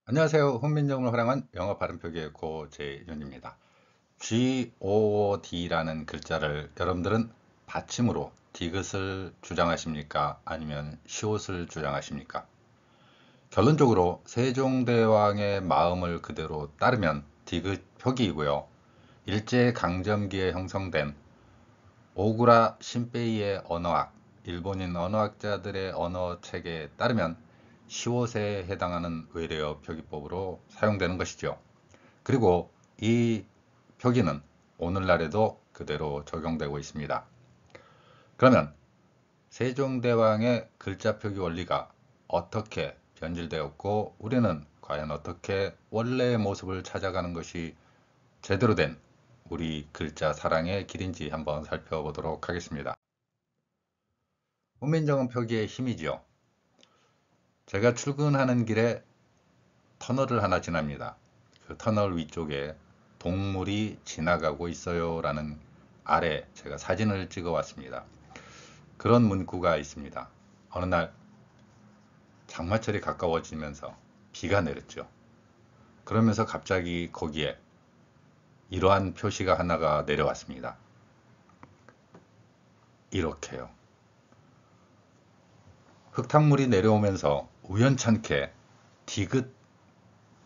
안녕하세요. 훈민정음을 활용한 영어 발음 표기의 고재윤입니다. GOD라는 글자를 여러분들은 받침으로 디귿을 주장하십니까? 아니면 시옷을 주장하십니까? 결론적으로 세종대왕의 마음을 그대로 따르면 디귿 표기이고요. 일제강점기에 형성된 오구라 신베이의 언어학, 일본인 언어학자들의 언어체계에 따르면 시옷에 해당하는 외래어 표기법으로 사용되는 것이죠. 그리고 이 표기는 오늘날에도 그대로 적용되고 있습니다. 그러면 세종대왕의 글자 표기 원리가 어떻게 변질되었고 우리는 과연 어떻게 원래의 모습을 찾아가는 것이 제대로 된 우리 글자 사랑의 길인지 한번 살펴보도록 하겠습니다. 훈민정음 표기의 힘이지요. 제가 출근하는 길에 터널을 하나 지납니다. 그 터널 위쪽에 동물이 지나가고 있어요 라는 아래 제가 사진을 찍어 왔습니다. 그런 문구가 있습니다. 어느 날 장마철이 가까워지면서 비가 내렸죠. 그러면서 갑자기 거기에 이러한 표시가 하나가 내려왔습니다. 이렇게요. 흙탕물이 내려오면서 우연찮게 디귿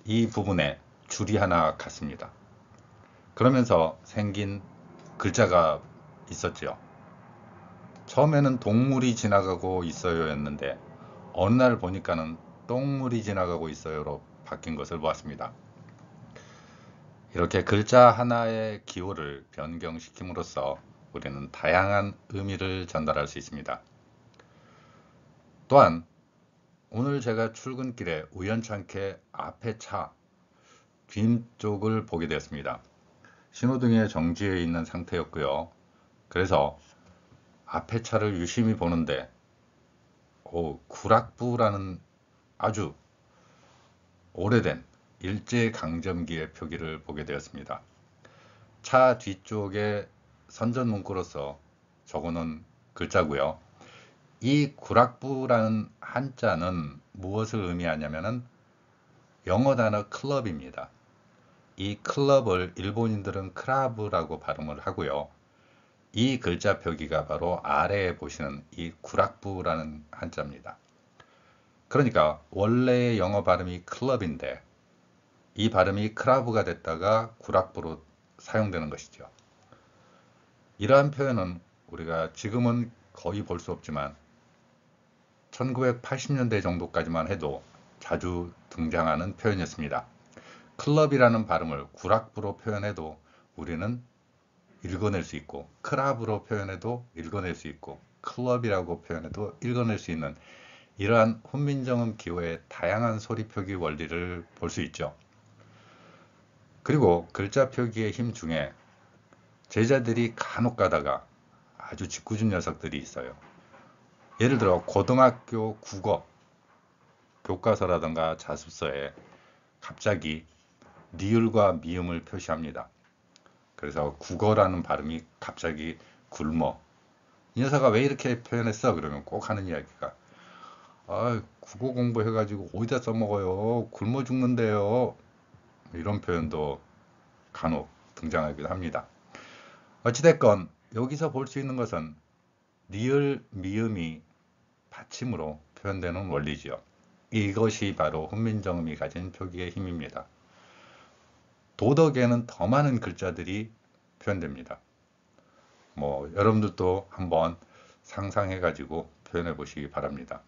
이 부분에 줄이 하나 갔습니다. 그러면서 생긴 글자가 있었죠. 처음에는 동물이 지나가고 있어요 였는데 어느 날 보니까는 똥물이 지나가고 있어요로 바뀐 것을 보았습니다. 이렇게 글자 하나의 기호를 변경시킴으로써 우리는 다양한 의미를 전달할 수 있습니다. 또한 오늘 제가 출근길에 우연찮게 앞에 차 뒤쪽을 보게 되었습니다. 신호등에 정지해 있는 상태였고요. 그래서 앞에 차를 유심히 보는데 구락부라는 아주 오래된 일제강점기의 표기를 보게 되었습니다. 차 뒤쪽에 선전 문구로서 적어놓은 글자고요. 이 구락부라는 한자는 무엇을 의미하냐면은 영어 단어 클럽입니다. 이 클럽을 일본인들은 크라브라고 발음을 하고요. 이 글자 표기가 바로 아래에 보시는 이 구락부라는 한자입니다. 그러니까 원래의 영어 발음이 클럽인데 이 발음이 크라브가 됐다가 구락부로 사용되는 것이죠. 이러한 표현은 우리가 지금은 거의 볼 수 없지만 1980년대 정도까지만 해도 자주 등장하는 표현이었습니다. 클럽이라는 발음을 구락부로 표현해도 우리는 읽어낼 수 있고 크랍으로 표현해도 읽어낼 수 있고 클럽이라고 표현해도 읽어낼 수 있는 이러한 훈민정음 기호의 다양한 소리 표기 원리를 볼 수 있죠. 그리고 글자 표기의 힘 중에 제자들이 간혹 가다가 아주 짓궂은 녀석들이 있어요. 예를 들어 고등학교 국어 교과서라든가 자습서에 갑자기 니을과 미음을 표시합니다. 그래서 국어라는 발음이 갑자기 굶어. 이 녀석아 왜 이렇게 표현했어? 그러면 꼭 하는 이야기가 국어 공부해가지고 어디다 써먹어요? 굶어 죽는데요. 이런 표현도 간혹 등장하기도 합니다. 어찌됐건 여기서 볼 수 있는 것은 리을 미음이 받침으로 표현되는 원리지요. 이것이 바로 훈민정음이 가진 표기의 힘입니다. 도덕에는 더 많은 글자들이 표현됩니다. 여러분들도 한번 상상해 가지고 표현해 보시기 바랍니다.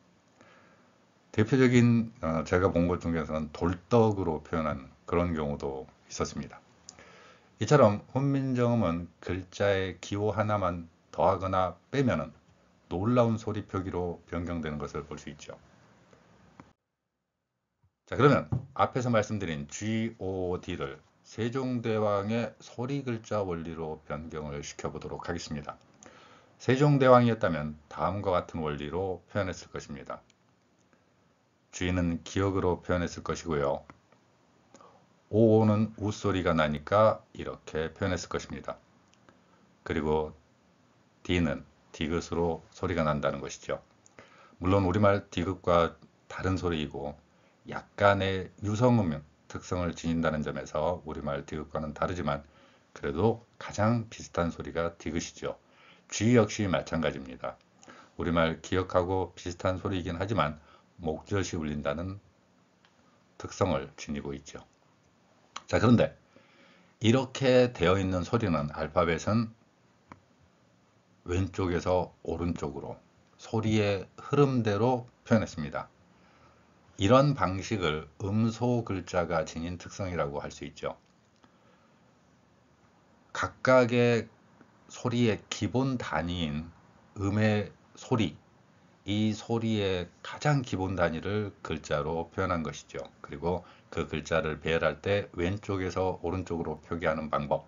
대표적인 제가 본 것 중에서는 돌떡으로 표현한 그런 경우도 있었습니다. 이처럼 훈민정음은 글자의 기호 하나만 더하거나 빼면은 놀라운 소리 표기로 변경되는 것을 볼 수 있죠. 자, 그러면 앞에서 말씀드린 GOD를 세종대왕의 소리 글자 원리로 변경을 시켜보도록 하겠습니다. 세종대왕이었다면 다음과 같은 원리로 표현했을 것입니다. G는 기억으로 표현했을 것이고요. O는 웃소리가 나니까 이렇게 표현했을 것입니다. 그리고 D는 디귿으로 소리가 난다는 것이죠. 물론 우리말 디귿과 다른 소리이고 약간의 유성음 특성을 지닌다는 점에서 우리말 디귿과는 다르지만 그래도 가장 비슷한 소리가 디귿이죠. 쥐 역시 마찬가지입니다. 우리말 기억하고 비슷한 소리이긴 하지만 목젖이 울린다는 특성을 지니고 있죠. 자, 그런데 이렇게 되어 있는 소리는 알파벳은 왼쪽에서 오른쪽으로 소리의 흐름대로 표현했습니다. 이런 방식을 음소 글자가 지닌 특성이라고 할 수 있죠. 각각의 소리의 기본 단위인 음의 소리, 이 소리의 가장 기본 단위를 글자로 표현한 것이죠. 그리고 그 글자를 배열할 때 왼쪽에서 오른쪽으로 표기하는 방법,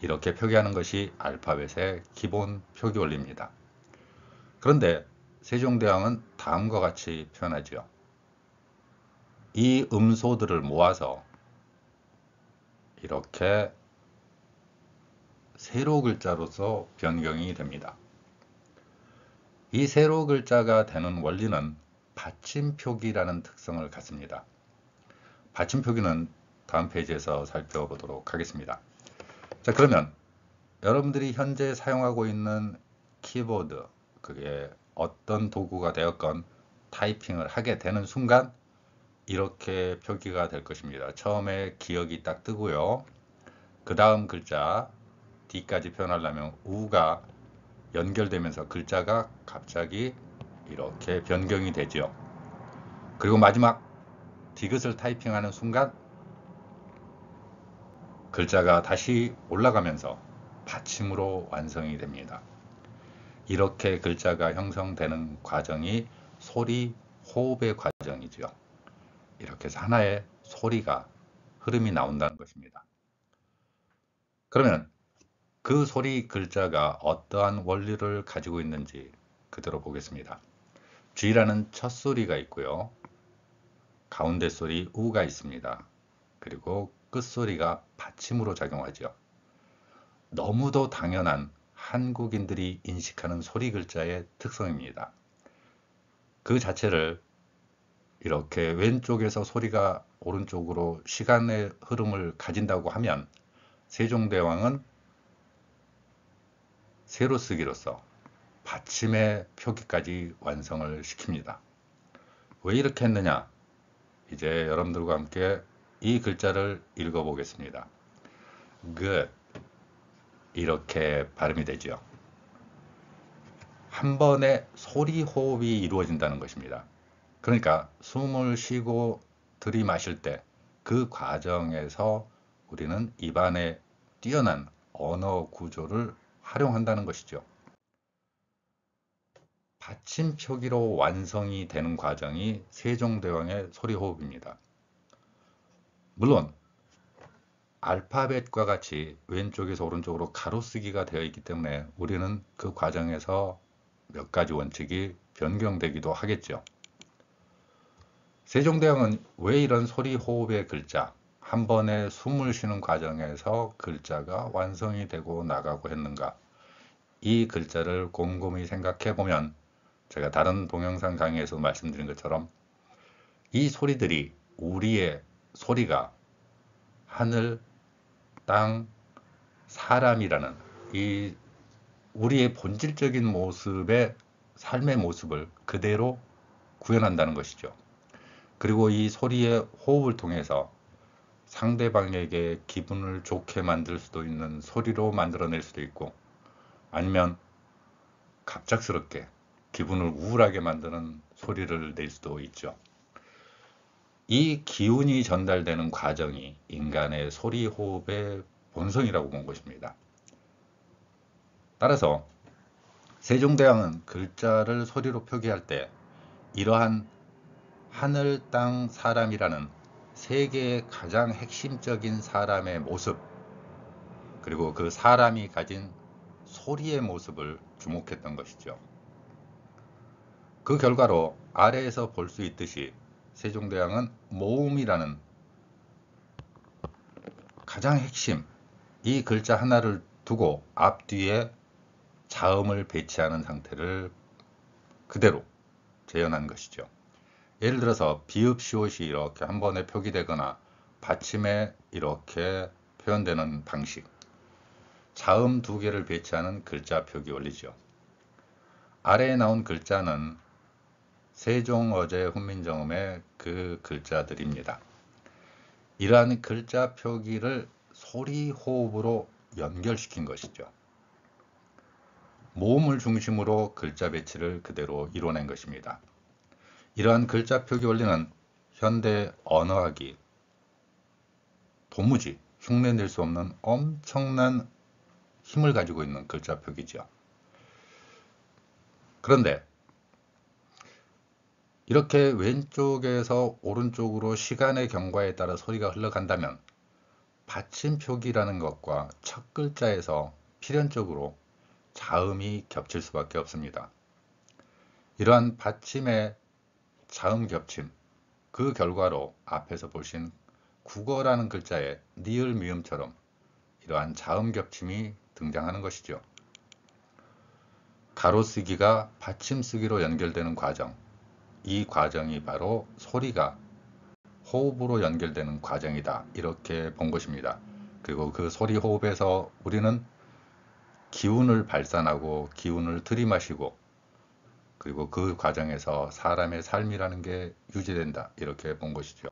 이렇게 표기하는 것이 알파벳의 기본 표기 원리입니다. 그런데 세종대왕은 다음과 같이 표현하죠. 이 음소들을 모아서 이렇게 세로 글자로서 변경이 됩니다. 이 세로 글자가 되는 원리는 받침표기라는 특성을 갖습니다. 받침표기는 다음 페이지에서 살펴보도록 하겠습니다. 자, 그러면 여러분들이 현재 사용하고 있는 키보드, 그게 어떤 도구가 되었건 타이핑을 하게 되는 순간 이렇게 표기가 될 것입니다. 처음에 기억이 딱 뜨고요. 그 다음 글자 D까지 표현하려면 우가 연결되면서 글자가 갑자기 이렇게 변경이 되죠. 그리고 마지막 디귿을 타이핑하는 순간 글자가 다시 올라가면서 받침으로 완성이 됩니다. 이렇게 글자가 형성되는 과정이 소리 호흡의 과정이죠. 이렇게 해서 하나의 소리가 흐름이 나온다는 것입니다. 그러면 그 소리 글자가 어떠한 원리를 가지고 있는지 그대로 보겠습니다. G라는 첫 소리가 있고요. 가운데 소리 우가 있습니다. 그리고 끝소리가 받침으로 작용하죠. 너무도 당연한 한국인들이 인식하는 소리 글자의 특성입니다. 그 자체를 이렇게 왼쪽에서 소리가 오른쪽으로 시간의 흐름을 가진다고 하면 세종대왕은 세로쓰기로서 받침의 표기까지 완성을 시킵니다. 왜 이렇게 했느냐? 이제 여러분들과 함께 이 글자를 읽어보겠습니다. good, 이렇게 발음이 되죠. 한 번에 소리 호흡이 이루어진다는 것입니다. 그러니까 숨을 쉬고 들이마실 때 그 과정에서 우리는 입안의 뛰어난 언어 구조를 활용한다는 것이죠. 받침 표기로 완성이 되는 과정이 세종대왕의 소리호흡입니다. 물론 알파벳과 같이 왼쪽에서 오른쪽으로 가로쓰기가 되어 있기 때문에 우리는 그 과정에서 몇 가지 원칙이 변경되기도 하겠죠. 세종대왕은 왜 이런 소리호흡의 글자, 한 번에 숨을 쉬는 과정에서 글자가 완성이 되고 나가고 했는가? 이 글자를 곰곰이 생각해 보면 제가 다른 동영상 강의에서 말씀드린 것처럼 이 소리들이 우리의 소리가 하늘, 땅, 사람이라는 이 우리의 본질적인 모습의 삶의 모습을 그대로 구현한다는 것이죠. 그리고 이 소리의 호흡을 통해서 상대방에게 기분을 좋게 만들 수도 있는 소리로 만들어낼 수도 있고 아니면 갑작스럽게 기분을 우울하게 만드는 소리를 낼 수도 있죠. 이 기운이 전달되는 과정이 인간의 소리 호흡의 본성이라고 본 것입니다. 따라서 세종대왕은 글자를 소리로 표기할 때 이러한 하늘, 땅, 사람이라는 세 개의 가장 핵심적인 사람의 모습, 그리고 그 사람이 가진 소리의 모습을 주목했던 것이죠. 그 결과로 아래에서 볼 수 있듯이 세종대왕은 모음이라는 가장 핵심, 이 글자 하나를 두고 앞뒤에 자음을 배치하는 상태를 그대로 재현한 것이죠. 예를 들어서 비읍 시옷이 이렇게 한 번에 표기되거나 받침에 이렇게 표현되는 방식, 자음 두 개를 배치하는 글자 표기 원리죠. 아래에 나온 글자는 세종어제 훈민정음의 그 글자들입니다. 이러한 글자 표기를 소리 호흡으로 연결시킨 것이죠. 모음을 중심으로 글자 배치를 그대로 이뤄낸 것입니다. 이러한 글자 표기 원리는 현대 언어학이 도무지 흉내낼 수 없는 엄청난 힘을 가지고 있는 글자 표기죠. 그런데 이렇게 왼쪽에서 오른쪽으로 시간의 경과에 따라 소리가 흘러간다면 받침 표기라는 것과 첫 글자에서 필연적으로 자음이 겹칠 수밖에 없습니다. 이러한 받침의 자음 겹침, 그 결과로 앞에서 보신 국어라는 글자에 니을 미음처럼 이러한 자음 겹침이 등장하는 것이죠. 가로쓰기가 받침쓰기로 연결되는 과정, 이 과정이 바로 소리가 호흡으로 연결되는 과정이다, 이렇게 본 것입니다. 그리고 그 소리 호흡에서 우리는 기운을 발산하고 기운을 들이마시고, 그리고 그 과정에서 사람의 삶이라는 게 유지된다, 이렇게 본 것이죠.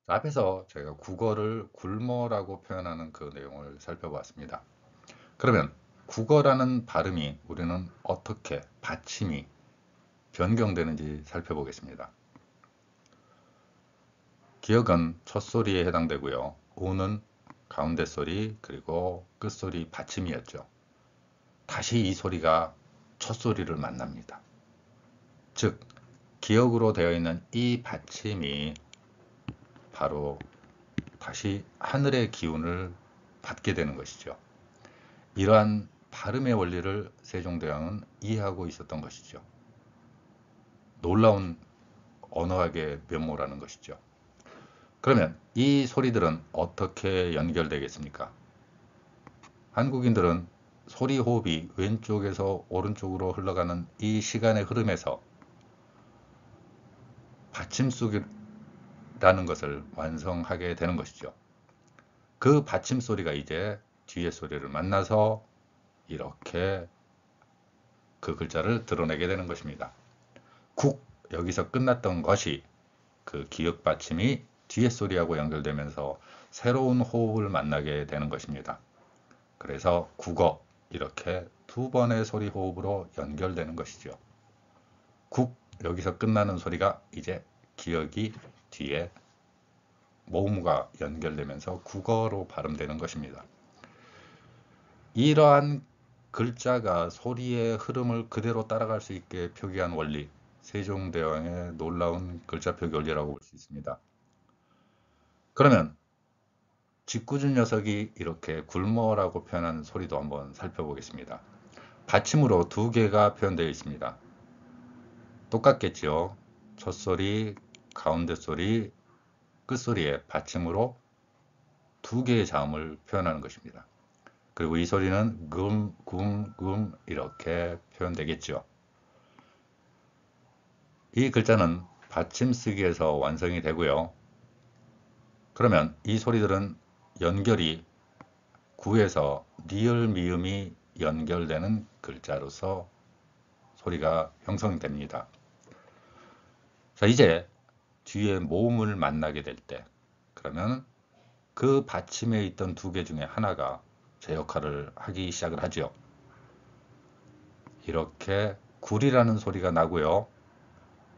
앞에서 저희가 국어를 굴머라고 표현하는 그 내용을 살펴봤습니다. 그러면 국어라는 발음이 우리는 어떻게 받침이 변경되는지 살펴보겠습니다. 기역은 첫소리에 해당되고요. 우는 가운데 소리, 그리고 끝소리 받침이었죠. 다시 이 소리가 첫소리를 만납니다. 즉, 기역으로 되어 있는 이 받침이 바로 다시 하늘의 기운을 받게 되는 것이죠. 이러한 발음의 원리를 세종대왕은 이해하고 있었던 것이죠. 놀라운 언어학의 면모라는 것이죠. 그러면 이 소리들은 어떻게 연결되겠습니까? 한국인들은 소리 호흡이 왼쪽에서 오른쪽으로 흘러가는 이 시간의 흐름에서 받침소리라는 것을 완성하게 되는 것이죠. 그 받침 소리가 이제 뒤의 소리를 만나서 이렇게 그 글자를 드러내게 되는 것입니다. 국, 여기서 끝났던 것이 그 기역 받침이 뒤의 소리하고 연결되면서 새로운 호흡을 만나게 되는 것입니다. 그래서 국어, 이렇게 두 번의 소리 호흡으로 연결되는 것이죠. 국, 여기서 끝나는 소리가 이제 기역이 뒤에 모음과 연결되면서 국어로 발음되는 것입니다. 이러한 글자가 소리의 흐름을 그대로 따라갈 수 있게 표기한 원리, 세종대왕의 놀라운 글자 표기 원리라고 볼 수 있습니다. 그러면 짓궂은 녀석이 이렇게 굴머라고 표현한 소리도 한번 살펴보겠습니다. 받침으로 두 개가 표현되어 있습니다. 똑같겠죠. 첫소리, 가운데 소리, 끝소리에 받침으로 두 개의 자음을 표현하는 것입니다. 그리고 이 소리는 이렇게 표현되겠죠. 이 글자는 받침 쓰기에서 완성이 되고요. 그러면 이 소리들은 연결이 구에서 니을 미음이 연결되는 글자로서 소리가 형성됩니다. 자, 이제 뒤에 모음을 만나게 될 때, 그러면 그 받침에 있던 두 개 중에 하나가 제 역할을 하기 시작을 하죠. 이렇게 굴이라는 소리가 나고요.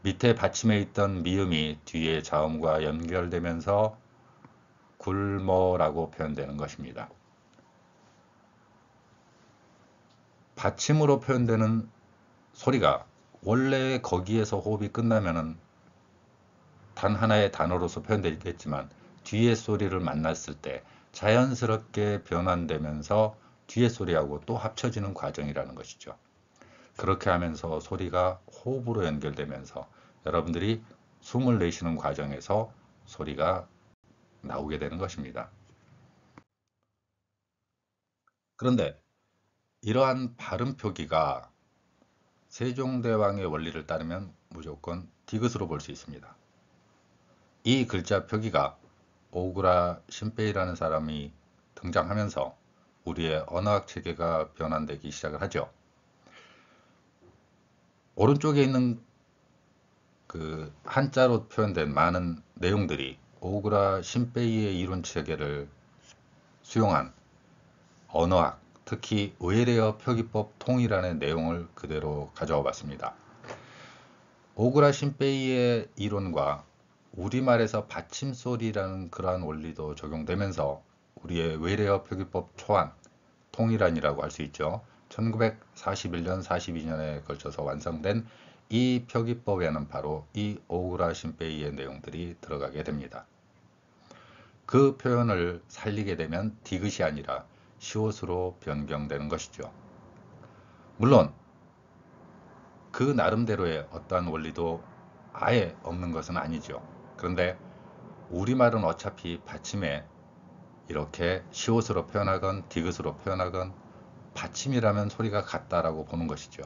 밑에 받침에 있던 미음이 뒤에 자음과 연결되면서 굴머라고 표현되는 것입니다. 받침으로 표현되는 소리가 원래 거기에서 호흡이 끝나면은 단 하나의 단어로서 표현되겠지만 뒤의 소리를 만났을 때 자연스럽게 변환되면서 뒤의 소리하고 또 합쳐지는 과정이라는 것이죠. 그렇게 하면서 소리가 호흡으로 연결되면서 여러분들이 숨을 내쉬는 과정에서 소리가 나오게 되는 것입니다. 그런데 이러한 발음 표기가 세종대왕의 원리를 따르면 무조건 디귿으로 볼 수 있습니다. 이 글자 표기가 오그라 신페이라는 사람이 등장하면서 우리의 언어학 체계가 변환되기 시작을 하죠. 오른쪽에 있는 그 한자로 표현된 많은 내용들이 오그라 신페이의 이론 체계를 수용한 언어학, 특히 외래어 표기법 통일안의 내용을 그대로 가져와 봤습니다. 오그라 신페이의 이론과 우리말에서 받침소리라는 그러한 원리도 적용되면서 우리의 외래어 표기법 초안, 통일안이라고 할 수 있죠. 1941년, 42년에 걸쳐서 완성된 이 표기법에는 바로 이 오그라 신페이의 내용들이 들어가게 됩니다. 그 표현을 살리게 되면 디귿이 아니라 시옷으로 변경되는 것이죠. 물론 그 나름대로의 어떠한 원리도 아예 없는 것은 아니죠. 그런데 우리말은 어차피 받침에 이렇게 시옷으로 표현하건 디귿으로 표현하건 받침이라면 소리가 같다라고 보는 것이죠.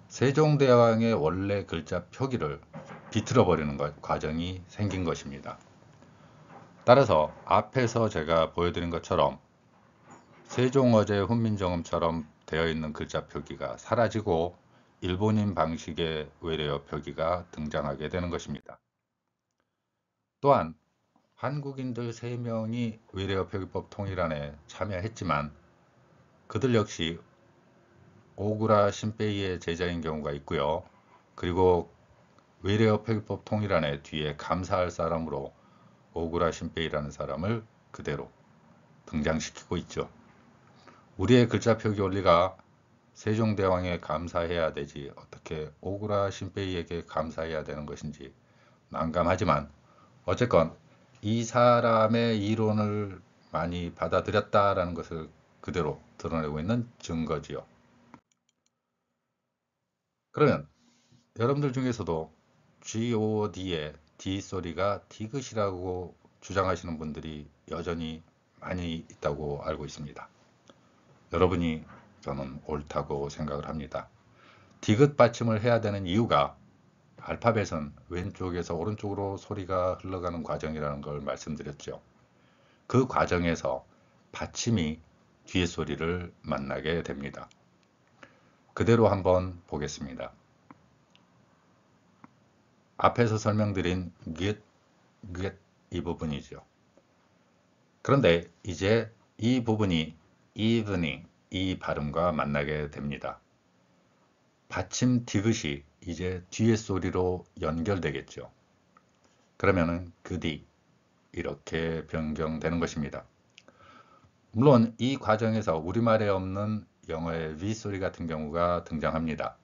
세종대왕의 원래 글자 표기를 비틀어 버리는 과정이 생긴 것입니다. 따라서 앞에서 제가 보여드린 것처럼 세종어제 훈민정음처럼 되어 있는 글자 표기가 사라지고 일본인 방식의 외래어 표기가 등장하게 되는 것입니다. 또한 한국인들 3명이 외래어 표기법 통일안에 참여했지만 그들 역시 오그라 신페이의 제자인 경우가 있고요. 그리고 외래어 표기법 통일안에 뒤에 감사할 사람으로 오그라 신페이라는 사람을 그대로 등장시키고 있죠. 우리의 글자 표기 원리가 세종대왕에 감사해야 되지 어떻게 오그라 신페이에게 감사해야 되는 것인지 난감하지만 어쨌건 이 사람의 이론을 많이 받아들였다라는 것을 그대로 드러내고 있는 증거지요. 그러면 여러분들 중에서도 GOD의 D 소리가 디귿이라고 주장하시는 분들이 여전히 많이 있다고 알고 있습니다. 여러분이 저는 옳다고 생각을 합니다. 디귿 받침을 해야 되는 이유가 알파벳은 왼쪽에서 오른쪽으로 소리가 흘러가는 과정이라는 걸 말씀드렸죠. 그 과정에서 받침이 뒤의 소리를 만나게 됩니다. 그대로 한번 보겠습니다. 앞에서 설명드린 깃, 이 부분이죠. 그런데 이제 이 부분이 evening, 이 발음과 만나게 됩니다. 받침 디귿이 이제 뒤의 소리로 연결되겠죠. 그러면은 그디 이렇게 변경되는 것입니다. 물론 이 과정에서 우리말에 없는 영어의 V 소리 같은 경우가 등장합니다.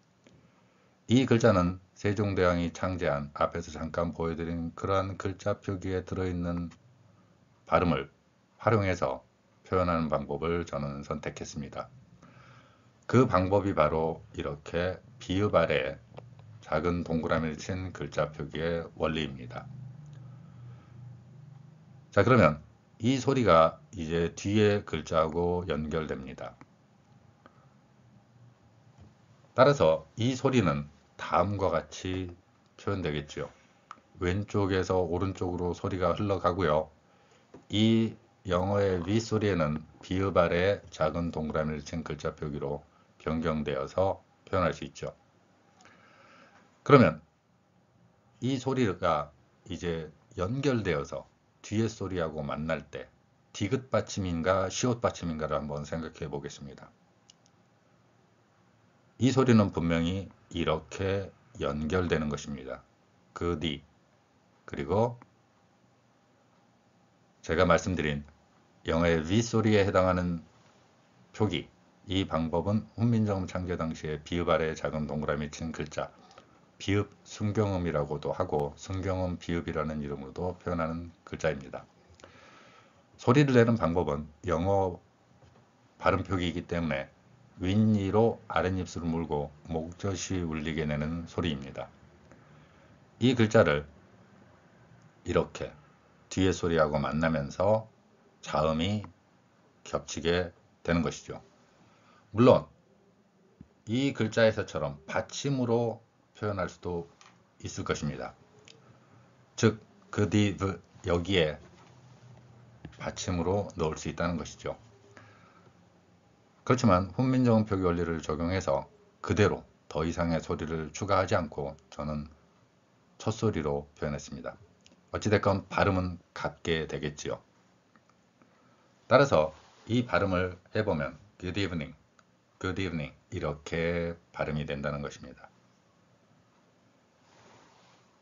이 글자는 세종대왕이 창제한 앞에서 잠깐 보여드린 그러한 글자 표기에 들어있는 발음을 활용해서 표현하는 방법을 저는 선택했습니다. 그 방법이 바로 이렇게 비읍 아래 작은 동그라미를 친 글자 표기의 원리입니다. 자, 그러면 이 소리가 이제 뒤에 글자하고 연결됩니다. 따라서 이 소리는 다음과 같이 표현되겠죠. 왼쪽에서 오른쪽으로 소리가 흘러가고요. 이 영어의 V 소리에는 비읍 아래 작은 동그라미를 친 글자 표기로 변경되어서 표현할 수 있죠. 그러면 이 소리가 이제 연결되어서 뒤의 소리하고 만날 때 디귿 받침인가 시옷 받침인가를 한번 생각해 보겠습니다. 이 소리는 분명히 이렇게 연결되는 것입니다. 그디 그리고 제가 말씀드린 영어의 V 소리에 해당하는 표기, 이 방법은 훈민정음 창제 당시에 비읍 아래 작은 동그라미 친 글자 비읍 순경음이라고도 하고 순경음 비읍이라는 이름으로도 표현하는 글자입니다. 소리를 내는 방법은 영어 발음 표기이기 때문에 윗니로 아랫입술을 물고 목젖이 울리게 내는 소리입니다. 이 글자를 이렇게 뒤의 소리하고 만나면서 자음이 겹치게 되는 것이죠. 물론 이 글자에서처럼 받침으로 표현할 수도 있을 것입니다. 즉, 그 div 여기에 받침으로 넣을 수 있다는 것이죠. 그렇지만 훈민정음 표기 원리를 적용해서 그대로 더 이상의 소리를 추가하지 않고 저는 첫소리로 표현했습니다. 어찌됐건 발음은 같게 되겠지요. 따라서 이 발음을 해보면 good evening, good evening 이렇게 발음이 된다는 것입니다.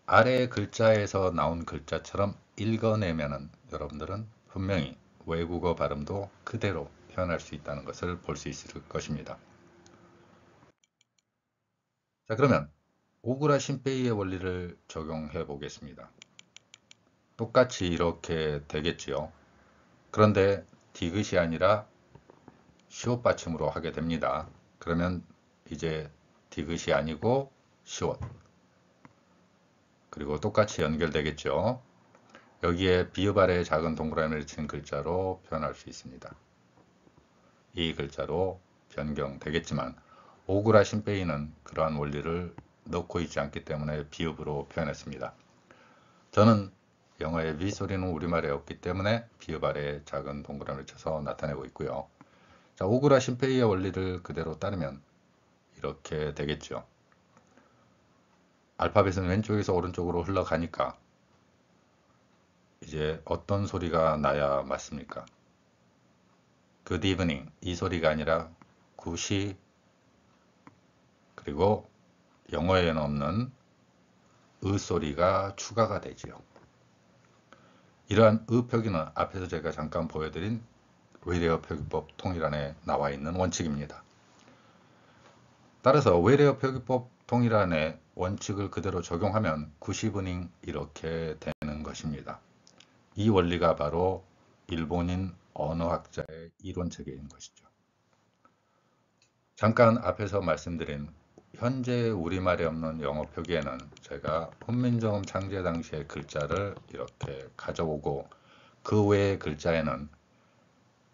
아래 글자에서 나온 글자처럼 읽어내면은 여러분들은 분명히 외국어 발음도 그대로 표현할 수 있다는 것을 볼 수 있을 것입니다. 자, 그러면 오그라 신페이의 원리를 적용해 보겠습니다. 똑같이 이렇게 되겠지요. 그런데 디귿이 아니라 시옷 받침으로 하게 됩니다. 그러면 이제 디귿이 아니고 시옷, 그리고 똑같이 연결되겠죠. 여기에 비읍 아래에 작은 동그라미를 친 글자로 표현할 수 있습니다. 이 글자로 변경되겠지만 오그라 신페이는 그러한 원리를 넣고 있지 않기 때문에 비읍으로 표현했습니다. 저는 영어의 위 소리는 우리말에 없기 때문에 비읍 아래에 작은 동그라미를 쳐서 나타내고 있고요. 자, 오그라 신페이의 원리를 그대로 따르면 이렇게 되겠죠. 알파벳은 왼쪽에서 오른쪽으로 흘러가니까 이제 어떤 소리가 나야 맞습니까? good evening 이 소리가 아니라 굿이, 그리고 영어에는 없는 으 소리가 추가가 되지요. 이러한 으 표기는 앞에서 제가 잠깐 보여드린 외래어 표기법 통일안에 나와 있는 원칙입니다. 따라서 외래어 표기법 통일안의 원칙을 그대로 적용하면 굿 이브닝 이렇게 되는 것입니다. 이 원리가 바로 일본인 언어학자의 이론체계인 것이죠. 잠깐 앞에서 말씀드린 현재 우리말에 없는 영어 표기에는 제가 훈민정음 창제 당시의 글자를 이렇게 가져오고 그 외의 글자에는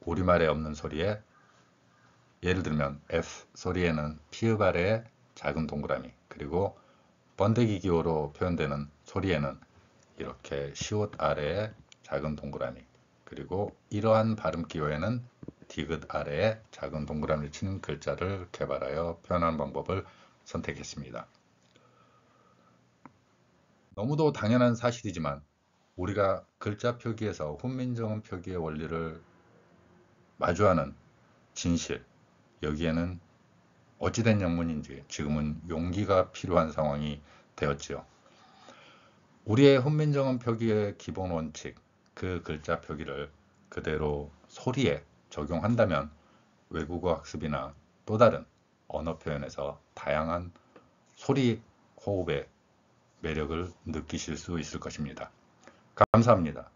우리말에 없는 소리에, 예를 들면 F 소리에는 피읍 아래에 작은 동그라미, 그리고 번데기 기호로 표현되는 소리에는 이렇게 시옷 아래에 작은 동그라미, 그리고 이러한 발음 기호에는 디귿 아래에 작은 동그라미를 치는 글자를 개발하여 표현하는 방법을 선택했습니다. 너무도 당연한 사실이지만 우리가 글자 표기에서 훈민정음 표기의 원리를 마주하는 진실, 여기에는 어찌된 영문인지 지금은 용기가 필요한 상황이 되었지요. 우리의 훈민정음 표기의 기본 원칙, 그 글자 표기를 그대로 소리에 적용한다면 외국어 학습이나 또 다른 언어 표현에서 다양한 소리 호흡의 매력을 느끼실 수 있을 것입니다. 감사합니다.